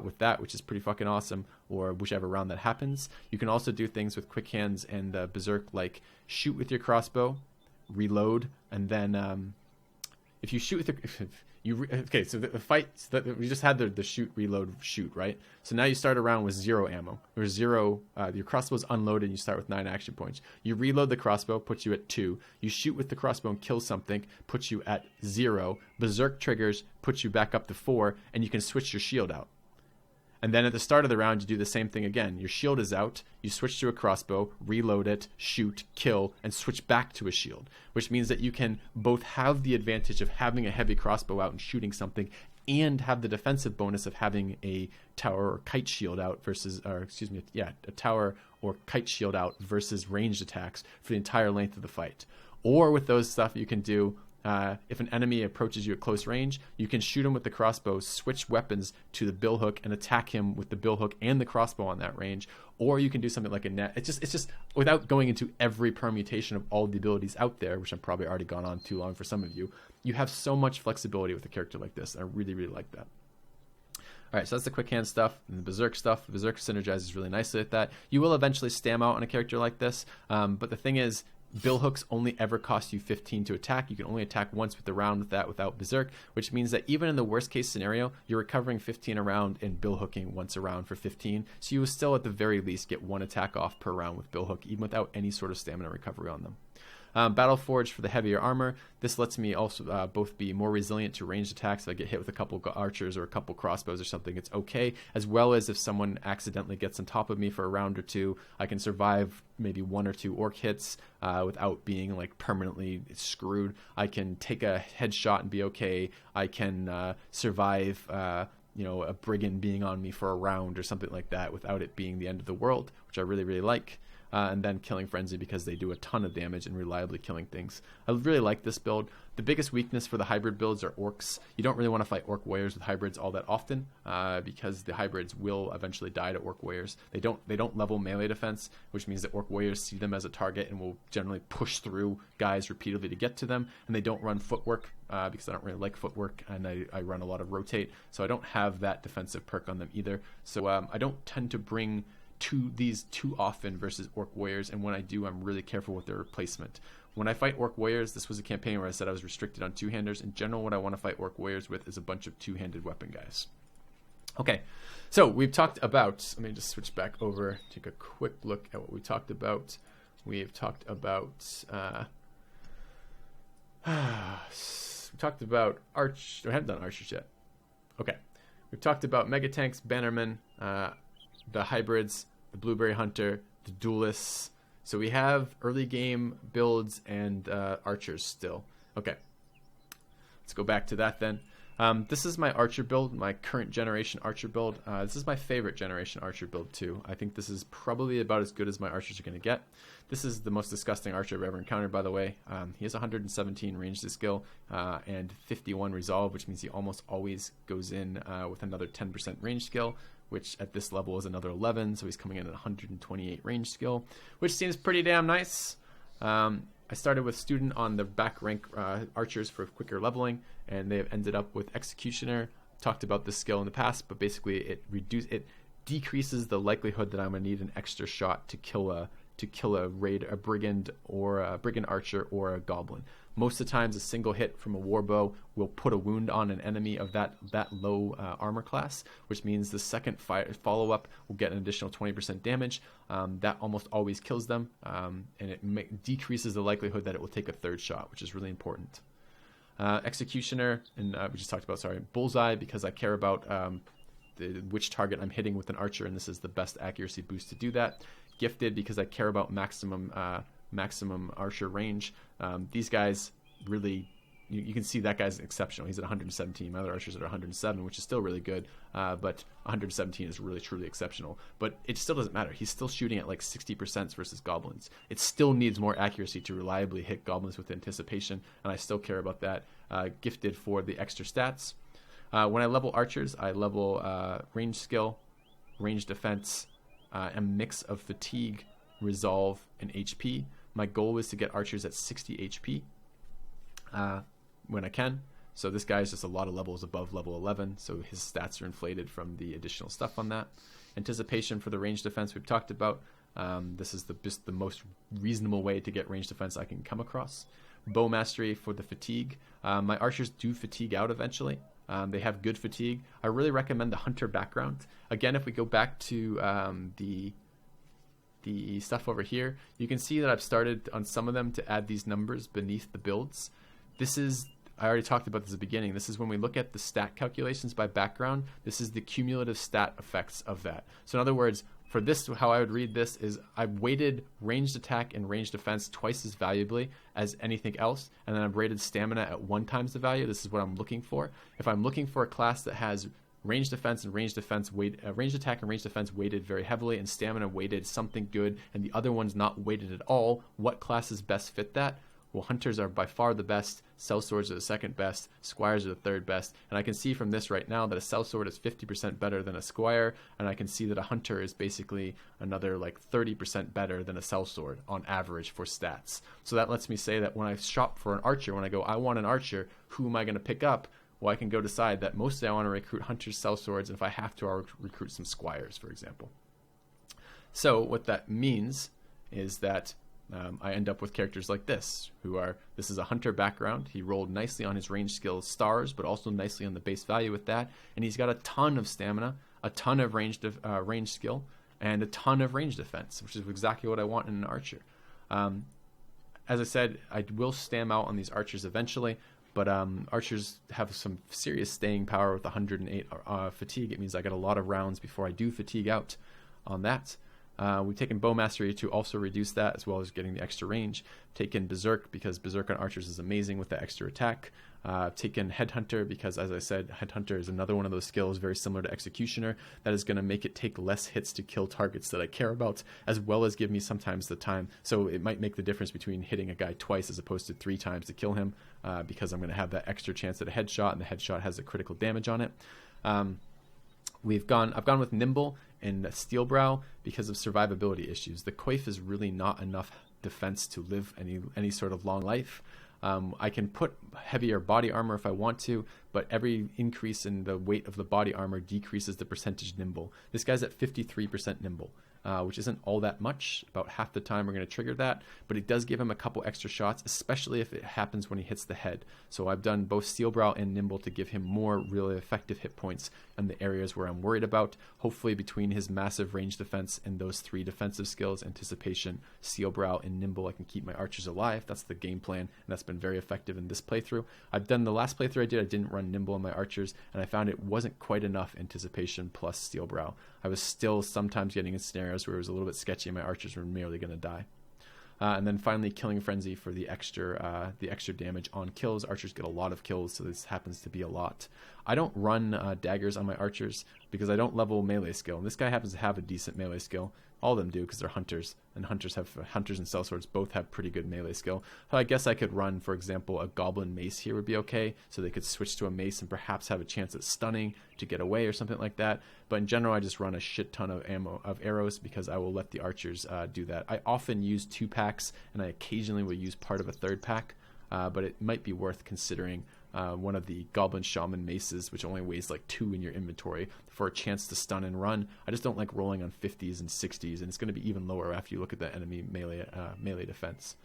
Speaker 1: with that, which is pretty fucking awesome, or whichever round that happens. You can also do things with quick hands and berserk, like shoot with your crossbow, reload, and then if you shoot with Okay, so the fight, so we just had the shoot, reload, shoot, right? So now you start a round with 0 ammo. There's 0, your crossbow's unloaded, and you start with 9 action points. You reload the crossbow, puts you at 2. You shoot with the crossbow and kill something, puts you at 0. Berserk triggers, puts you back up to 4, and you can switch your shield out. And then at the start of the round, you do the same thing again. Your shield is out, you switch to a crossbow, reload it, shoot, kill, and switch back to a shield, which means that you can both have the advantage of having a heavy crossbow out and shooting something, and have the defensive bonus of having a tower or kite shield out versus, a tower or kite shield out versus ranged attacks for the entire length of the fight. Or with those stuff, you can do if an enemy approaches you at close range, you can shoot him with the crossbow, switch weapons to the billhook, and attack him with the billhook and the crossbow on that range. Or you can do something like a net. It's just without going into every permutation of all the abilities out there, which I've probably already gone on too long for some of you. You have so much flexibility with a character like this. And I really, really like that. All right, so that's the quick hand stuff and the Berserk stuff. The Berserk synergizes really nicely with that. You will eventually stam out on a character like this, but the thing is, bill hooks only ever cost you 15 to attack. You can only attack once with the round with that without Berserk, which means that even in the worst case scenario, you're recovering 15 a round and bill hooking once a round for 15. So you will still at the very least get 1 attack off per round with bill hook, even without any sort of stamina recovery on them. Battle Forge for the heavier armor. This lets me also both be more resilient to ranged attacks. If I get hit with a couple archers or a couple crossbows or something, it's okay. As well as if someone accidentally gets on top of me for a round or two, I can survive maybe 1 or 2 orc hits without being like permanently screwed. I can take a headshot and be okay. I can survive a brigand being on me for a round or something like that without it being the end of the world, which I really, really like. And then Killing Frenzy because they do a ton of damage and reliably killing things. I really like this build. The biggest weakness for the hybrid builds are orcs. You don't really want to fight orc warriors with hybrids all that often because the hybrids will eventually die to orc warriors. They don't level melee defense, which means that orc warriors see them as a target and will generally push through guys repeatedly to get to them. And they don't run footwork because I don't really like footwork, and I run a lot of rotate, so I don't have that defensive perk on them either. So I don't tend to bring these too often versus orc warriors, and when I do, I'm really careful with their replacement. When I fight orc warriors, this was a campaign where I said I was restricted on 2-handers. In general, what I want to fight orc warriors with is a bunch of 2-handed weapon guys. Okay, so we've talked about, let me just switch back over, take a quick look at what we talked about. We've talked about we talked about we haven't done archers yet. Okay, we've talked about mega tanks, bannermen, the hybrids, the blueberry hunter, the duelists. So we have early game builds and archers still. Okay, let's go back to that then. This is my archer build, my current generation archer build. This is my favorite generation archer build too. I think this is probably about as good as my archers are going to get. This is the most disgusting archer I've ever encountered, by the way. He has 117 ranged skill and 51 resolve, which means he almost always goes in with another 10% range skill, which at this level is another 11, so he's coming in at 128 range skill, which seems pretty damn nice. I started with Student on the back rank archers for quicker leveling, and they have ended up with Executioner. Talked about this skill in the past, but basically it decreases the likelihood that I'm gonna need an extra shot to kill a brigand or a brigand archer or a goblin. Most of the times, a single hit from a warbow will put a wound on an enemy of that low armor class, which means the second follow-up will get an additional 20% damage. That almost always kills them, and it decreases the likelihood that it will take a third shot, which is really important. Executioner, and we just talked about, Bullseye, because I care about which target I'm hitting with an archer, and this is the best accuracy boost to do that. Gifted, because I care about maximum archer range. These guys really, you can see that guy's exceptional. He's at 117. My other archers are at 107, which is still really good, but 117 is really, truly exceptional. But it still doesn't matter. He's still shooting at like 60% versus goblins. It still needs more accuracy to reliably hit goblins with anticipation, and I still care about that. Gifted for the extra stats. When I level archers, I level range skill, range defense, a mix of fatigue, resolve, and HP. My goal is to get archers at 60 HP when I can. So this guy is just a lot of levels above level 11, so his stats are inflated from the additional stuff on that. Anticipation for the range defense we've talked about. This is just the most reasonable way to get range defense I can come across. bow mastery for the fatigue. My archers do fatigue out eventually. They have good fatigue. I really recommend the hunter background. Again, if we go back to the stuff over here, you can see that I've started on some of them to add these numbers beneath the builds. This is, I already talked about this at the beginning, this is when we look at the stat calculations by background, this is the cumulative stat effects of that. So in other words, for this, how I would read this is I've weighted ranged attack and ranged defense twice as valuably as anything else, and then I've rated stamina at 1 times the value. This is what I'm looking for. If I'm looking for a class that has ranged defense and ranged defense ranged attack and ranged defense weighted very heavily, and stamina weighted something good, and the other one's not weighted at all, what classes best fit that? Well, hunters are by far the best, sellswords are the second best, squires are the third best, and I can see from this right now that a sellsword is 50% better than a squire, and I can see that a hunter is basically another like 30% better than a sellsword on average for stats. So that lets me say that when I shop for an archer, when I go, I want an archer, who am I going to pick up? Well, I can go decide that mostly I want to recruit hunters, sellswords, and if I have to, I'll recruit some squires, for example. So what that means is that I end up with characters like this, this is a hunter background. He rolled nicely on his range skill stars, but also nicely on the base value with that. And he's got a ton of stamina, a ton of range skill, and a ton of range defense, which is exactly what I want in an archer. As I said, I will stam out on these archers eventually, but archers have some serious staying power with 108 fatigue. It means I got a lot of rounds before I do fatigue out on that. We've taken bow mastery to also reduce that, as well as getting the extra range. Taken berserk because berserk on archers is amazing with the extra attack. Taken headhunter because, as I said, headhunter is another one of those skills very similar to executioner that is going to make it take less hits to kill targets that I care about, as well as give me sometimes the time. So it might make the difference between hitting a guy twice as opposed to 3 times to kill him, because I'm going to have that extra chance at a headshot, and the headshot has a critical damage on it. I've gone with nimble and steelbrow because of survivability issues. The coif is really not enough defense to live any sort of long life. I can put heavier body armor if I want to, but every increase in the weight of the body armor decreases the percentage nimble. This guy's at 53% nimble, which isn't all that much. About half the time we're going to trigger that, but it does give him a couple extra shots, especially if it happens when he hits the head. So I've done both steelbrow and nimble to give him more really effective hit points in the areas where I'm worried about. Hopefully between his massive range defense and those 3 defensive skills, anticipation, steelbrow, and nimble, I can keep my archers alive. That's the game plan, and that's been very effective in this playthrough. I've done the last playthrough I didn't run nimble on my archers, and I found it wasn't quite enough anticipation plus steelbrow. I was still sometimes getting in scenarios where it was a little bit sketchy and my archers were merely going to die. And then finally killing frenzy for the extra damage on kills. Archers get a lot of kills, so this happens to be a lot. I don't run daggers on my archers because I don't level melee skill. And this guy happens to have a decent melee skill. All of them do because they're hunters, and hunters and sellswords both have pretty good melee skill. So I guess I could run, for example, a goblin mace here would be okay, so they could switch to a mace and perhaps have a chance at stunning to get away or something like that. But in general, I just run a shit ton of arrows because I will let the archers do that. I often use 2 packs, and I occasionally will use part of a 3rd pack, but it might be worth considering one of the Goblin Shaman maces, which only weighs like 2 in your inventory, for a chance to stun and run. I just don't like rolling on 50s and 60s, and it's going to be even lower after you look at the enemy melee defense.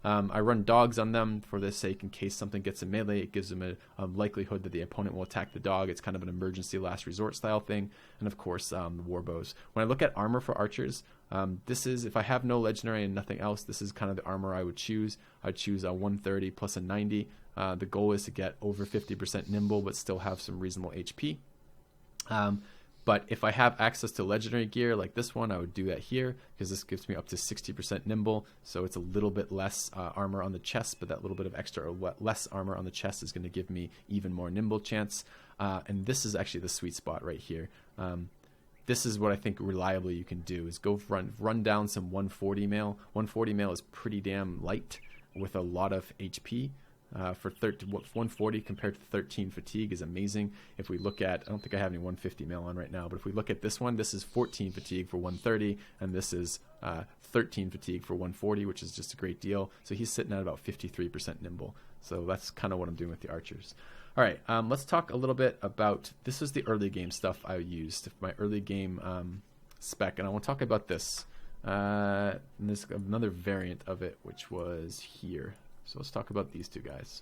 Speaker 1: I run dogs on them for this sake in case something gets in melee. It gives them a likelihood that the opponent will attack the dog. It's kind of an emergency last resort style thing. And of course, war bows. When I look at armor for archers, this is, if I have no legendary and nothing else, this is kind of the armor I would choose. I'd choose a 130 plus a 90. The goal is to get over 50% nimble but still have some reasonable HP. But if I have access to legendary gear like this one, I would do that here because this gives me up to 60% nimble. So it's a little bit less armor on the chest, but that little bit of extra or less armor on the chest is going to give me even more nimble chance. And this is actually the sweet spot right here. This is what I think reliably you can do is go run down some 140 mail. 140 mail is pretty damn light with a lot of HP. For 140 compared to 13 fatigue is amazing. If we look at, I don't think I have any 150 mail on right now, but if we look at this one, this is 14 fatigue for 130, and this is 13 fatigue for 140, which is just a great deal. So he's sitting at about 53% nimble. So that's kind of what I'm doing with the archers. All right, let's talk a little bit about, this is the early game stuff I used, my early game spec, and I want to talk about this. And there's another variant of it, which was here. So let's talk about these two guys.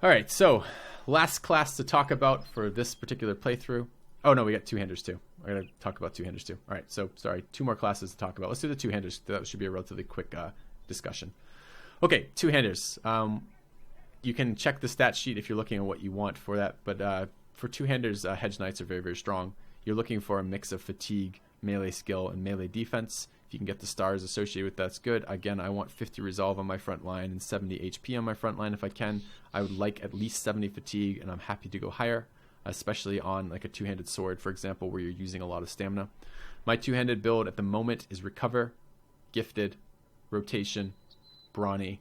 Speaker 1: All right, so last class to talk about for this particular playthrough. Oh no, we got two-handers too. We're going to talk about two-handers too. All right, so sorry, 2 more classes to talk about. Let's do the two-handers. That should be a relatively quick discussion. Okay, two-handers. You can check the stat sheet if you're looking at what you want for that, but for two-handers, Hedge Knights are very, very strong. You're looking for a mix of fatigue, melee skill, and melee defense. If you can get the stars associated with that's good. Again, I want 50 resolve on my front line and 70 HP on my front line if I can. I would like at least 70 fatigue, and I'm happy to go higher, especially on like a two-handed sword, for example, where you're using a lot of stamina. My two-handed build at the moment is Recover, Gifted, Rotation, Brawny,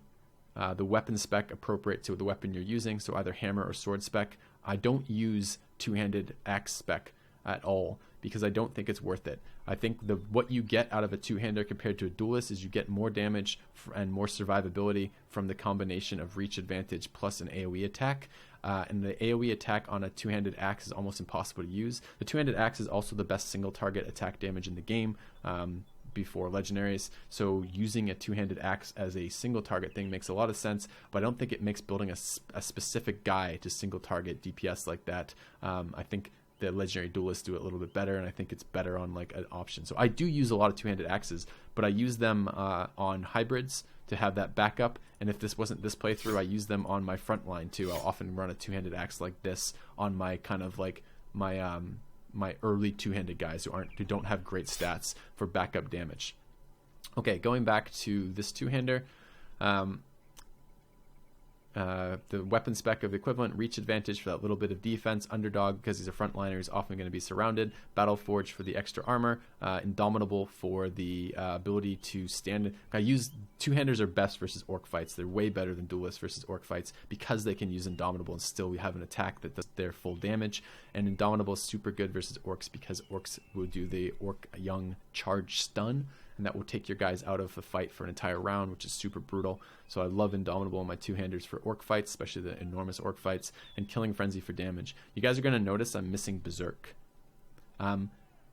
Speaker 1: the weapon spec appropriate to the weapon you're using, so either hammer or sword spec. I don't use two-handed axe spec at all because I don't think it's worth it. I think what you get out of a two-hander compared to a duelist is you get more damage and more survivability from the combination of reach advantage plus an AoE attack. And the AoE attack on a two-handed axe is almost impossible to use. The two-handed axe is also the best single target attack damage in the game before legendaries. So using a two-handed axe as a single target thing makes a lot of sense, but I don't think it makes building a specific guy to single target DPS like that. I think the legendary duelists do it a little bit better, and I think it's better on like an option. So I do use a lot of two-handed axes, but I use them on hybrids to have that backup. And if this wasn't this playthrough, I use them on my front line too. I'll often run a two-handed axe like this on my kind of like my early two-handed guys who don't have great stats for backup damage. Okay, going back to this two-hander. The weapon spec of the equivalent, reach advantage for that little bit of defense, underdog because he's a frontliner, he's often going to be surrounded, battle forge for the extra armor, indomitable for the ability to stand. I use two-handers are best versus orc fights. They're way better than duelists versus orc fights because they can use indomitable and still we have an attack that does their full damage. And indomitable is super good versus orcs because orcs will do the orc young charge stun, and that will take your guys out of the fight for an entire round, which is super brutal. So I love Indomitable in my two-handers for orc fights, especially the enormous orc fights, and Killing Frenzy for damage. You guys are going to notice I'm missing Berserk.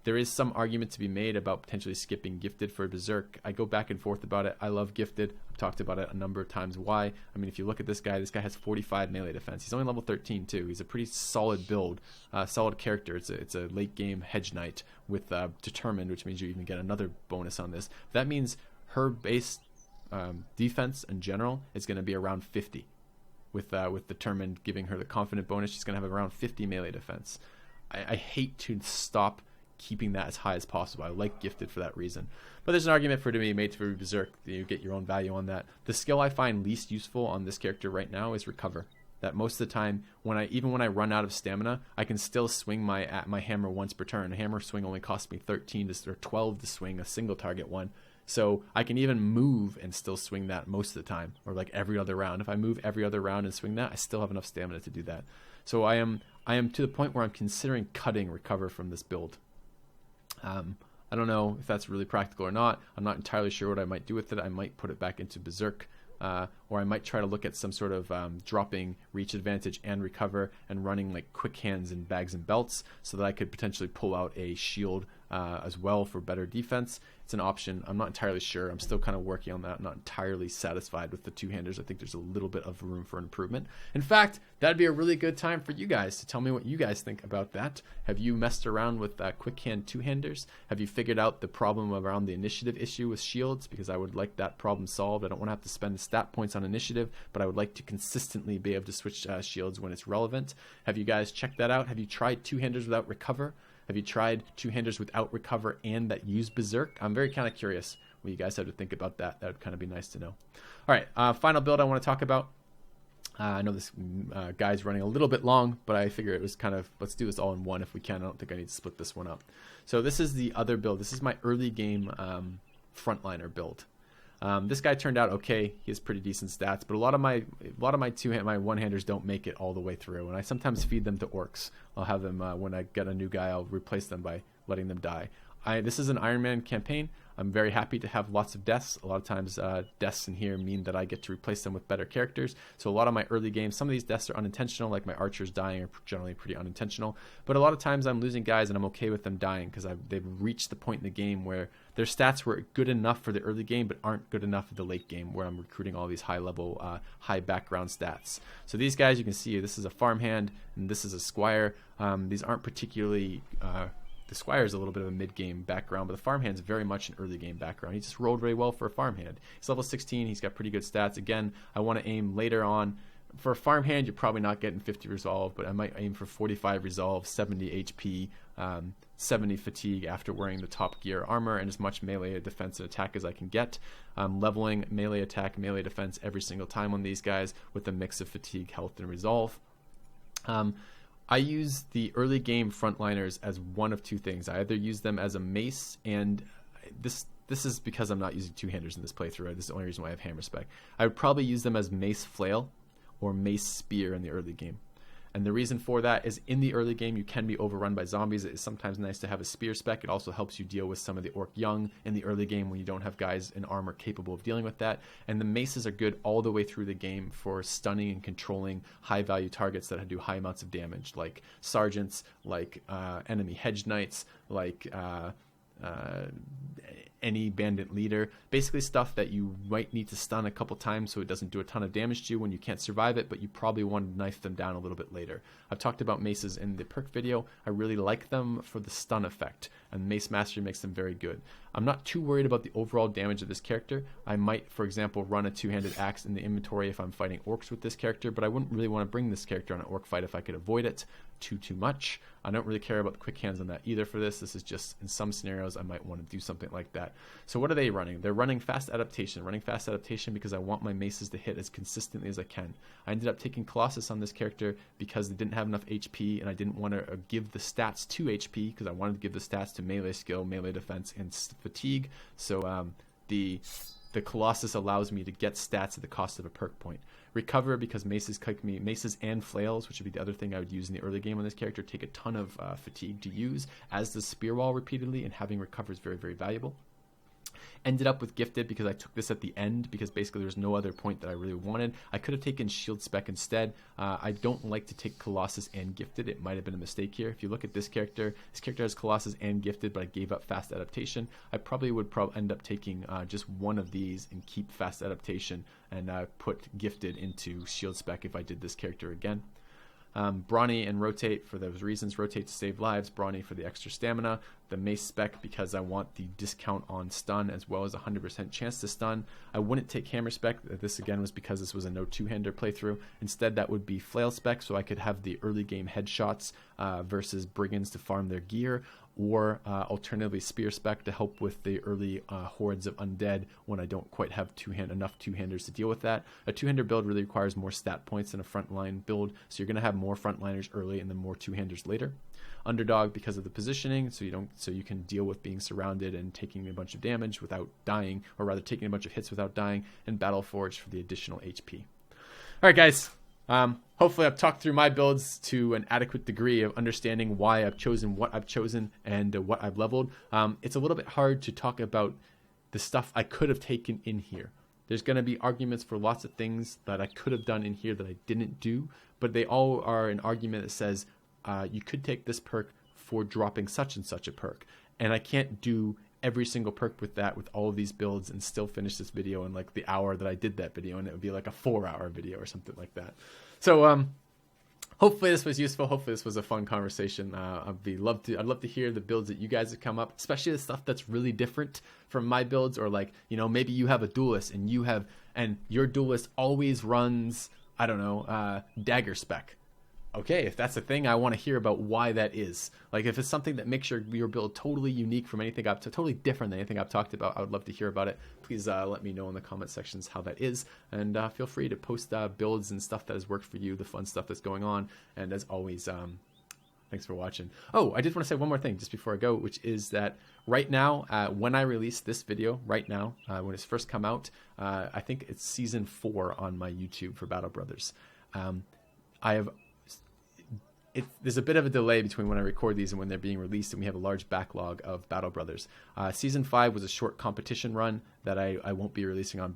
Speaker 1: There is some argument to be made about potentially skipping Gifted for Berserk. I go back and forth about it. I love Gifted. I've talked about it a number of times. Why? I mean, if you look at this guy has 45 melee defense. He's only level 13 too. He's a pretty solid build, solid character. It's a late game Hedge Knight with Determined, which means you even get another bonus on this. That means her base defense in general is going to be around 50. With Determined giving her the confident bonus, she's going to have around 50 melee defense. I hate to stop keeping that as high as possible. I like Gifted for that reason. But there's an argument for it to be made for Berserk. You get your own value on that. The skill I find least useful on this character right now is Recover. That most of the time, even when I run out of stamina, I can still swing my hammer once per turn. A hammer swing only costs me 12 to swing a single target one. So I can even move and still swing that most of the time, or like every other round. If I move every other round and swing that, I still have enough stamina to do that. So I am to the point where I'm considering cutting Recover from this build. I don't know if that's really practical or not. I'm not entirely sure what I might do with it. I might put it back into Berserk, or I might try to look at some sort of dropping reach advantage and Recover and running like quick hands and bags and belts so that I could potentially pull out a shield as well for better defense. It's an option. I'm not entirely sure. I'm still kind of working on that. I'm not entirely satisfied with the two-handers. I think there's a little bit of room for improvement. In fact, that'd be a really good time for you guys to tell me what you guys think about that. Have you messed around with quick hand two-handers? Have you figured out the problem around the initiative issue with shields? Because I would like that problem solved. I don't want to have to spend the stat points on initiative, but I would like to consistently be able to switch shields when it's relevant. Have you guys checked that out? Have you tried two-handers without Recover? Have you tried two-handers without Recover and that use Berserk? I'm very kind of curious what you guys have to think about that. That would kind of be nice to know. All right, final build I want to talk about. I know this guy's running a little bit long, but I figure it was kind of, let's do this all in one if we can. I don't think I need to split this one up. So this is the other build. This is my early game Frontliner build. This guy turned out okay. He has pretty decent stats, but a lot of my one-handers don't make it all the way through, and I sometimes feed them to orcs. I'll have them when I get a new guy, I'll replace them by letting them die. this is an Iron Man campaign. I'm very happy to have lots of deaths. A lot of times deaths in here mean that I get to replace them with better characters. So a lot of my early games, some of these deaths are unintentional, like my archers dying are generally pretty unintentional. But a lot of times I'm losing guys and I'm okay with them dying because they've reached the point in the game where their stats were good enough for the early game but aren't good enough for the late game where I'm recruiting all these high level, high background stats. So these guys, you can see this is a farmhand and this is a squire. These aren't particularly... the squire is a little bit of a mid-game background, but the farmhand's very much an early-game background. He just rolled very well for a farmhand. He's level 16. He's got pretty good stats. Again, I want to aim later on. For a farmhand, you're probably not getting 50 resolve, but I might aim for 45 resolve, 70 HP, 70 fatigue after wearing the top gear armor, and as much melee defense and attack as I can get. Leveling melee attack, melee defense every single time on these guys with a mix of fatigue, health, and resolve. I use the early game frontliners as one of two things. I either use them as a mace, and this is because I'm not using two-handers in this playthrough. This is the only reason why I have hammer spec. I would probably use them as mace flail or mace spear in the early game. And the reason for that is in the early game, you can be overrun by zombies. It is sometimes nice to have a spear spec. It also helps you deal with some of the orc young in the early game when you don't have guys in armor capable of dealing with that. And the maces are good all the way through the game for stunning and controlling high value targets that do high amounts of damage, like sergeants, like enemy hedge knights, like any bandit leader, basically stuff that you might need to stun a couple times so it doesn't do a ton of damage to you when you can't survive it, but you probably want to knife them down a little bit later. I've talked about maces in the perk video. I really like them for the stun effect, and Mace Mastery makes them very good. I'm not too worried about the overall damage of this character. I might, for example, run a two-handed axe in the inventory if I'm fighting orcs with this character, but I wouldn't really want to bring this character on an orc fight if I could avoid it too much. I don't really care about the quick hands on that either for this. This is just, in some scenarios, I might want to do something like that. So what are they running? They're running fast adaptation. Running fast adaptation because I want my maces to hit as consistently as I can. I ended up taking Colossus on this character because they didn't have enough HP, and I didn't want to give the stats to HP because I wanted to give the stats to melee skill, melee defense, and fatigue. So the Colossus allows me to get stats at the cost of a perk point. Recover because maces kick me. Maces and flails, which would be the other thing I would use in the early game on this character, take a ton of fatigue to use, as does spear wall repeatedly, and having recover is very, very valuable. Ended up with gifted because I took this at the end because basically there's no other point that I really wanted. I could have taken shield spec instead. I don't like to take Colossus and gifted. It might have been a mistake here. If you look at this character has Colossus and gifted, but I gave up fast adaptation. I probably would end up taking just one of these and keep fast adaptation and put gifted into shield spec if I did this character again. Brawny and rotate for those reasons. Rotate to save lives, brawny for the extra stamina. The mace spec because I want the discount on stun as well as 100% chance to stun. I wouldn't take hammer spec. This again was because this was a no two-hander playthrough. Instead that would be flail spec so I could have the early game headshots versus brigands to farm their gear, or alternatively spear spec to help with the early hordes of undead when I don't quite have enough two-handers to deal with that. A two-hander build really requires more stat points than a frontline build, so you're going to have more frontliners early and then more two-handers later. Underdog because of the positioning, so you can deal with being surrounded and taking a bunch of damage without dying, or rather taking a bunch of hits without dying, and Battle Forge for the additional HP. All right, guys. Hopefully I've talked through my builds to an adequate degree of understanding why I've chosen what I've chosen and what I've leveled. It's a little bit hard to talk about the stuff I could have taken in here. There's going to be arguments for lots of things that I could have done in here that I didn't do, but they all are an argument that says you could take this perk for dropping such and such a perk. And I can't do every single perk with that with all of these builds and still finish this video in like the hour that I did that video, and it would be like a 4-hour video or something like that. So hopefully this was useful. Hopefully this was a fun conversation. I'd love to hear the builds that you guys have come up, especially the stuff that's really different from my builds, or like, you know, maybe you have a duelist and your duelist always runs, I don't know, dagger spec. Okay, if that's a thing, I want to hear about why that is. Like, if it's something that makes your build totally unique from anything totally different than anything I've talked about, I would love to hear about it. Please let me know in the comment sections how that is, and feel free to post builds and stuff that has worked for you, the fun stuff that's going on. And as always, thanks for watching. Oh, I just want to say one more thing just before I go, which is that right now, when I release this video, right now, when it's first come out, I think it's season 4 on my YouTube for Battle Brothers. I have there's a bit of a delay between when I record these and when they're being released, and we have a large backlog of Battle Brothers. Season 5 was a short competition run that I won't be releasing on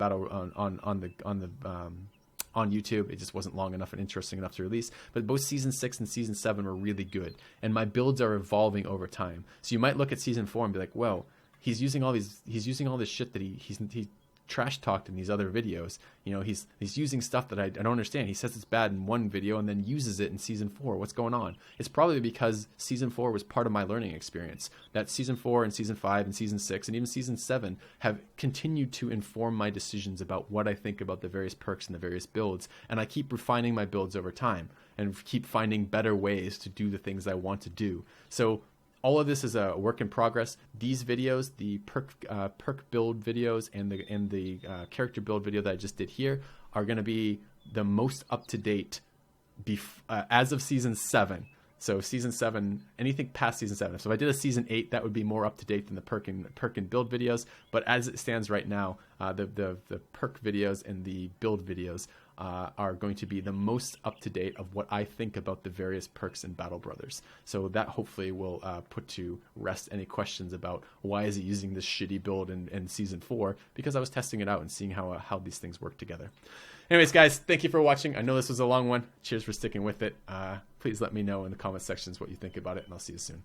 Speaker 1: on YouTube. It just wasn't long enough and interesting enough to release. But both Season 6 and Season 7 were really good, and my builds are evolving over time. So you might look at Season 4 and be like, well, he's using all this shit that he trash talked in these other videos. You know, he's using stuff that I don't understand. He says it's bad in one video and then uses it in Season 4. What's going on? It's probably because Season 4 was part of my learning experience. That Season 4 and Season 5 and Season 6 and even Season 7 have continued to inform my decisions about what I think about the various perks and the various builds. And I keep refining my builds over time and keep finding better ways to do the things I want to do. So all of this is a work in progress. These videos, the perk build videos and the character build video that I just did here, are going to be the most up to date as of Season 7. So Season 7, anything past Season 7. So if I did a Season 8, that would be more up to date than the perk and build videos. But as it stands right now, the perk videos and the build videos are going to be the most up to date of what I think about the various perks in Battle Brothers. So that hopefully will put to rest any questions about why is he using this shitty build in Season 4, because I was testing it out and seeing how these things work together. Anyways, guys, thank you for watching. I know this was a long one. Cheers for sticking with it. Please let me know in the comment sections what you think about it, and I'll see you soon.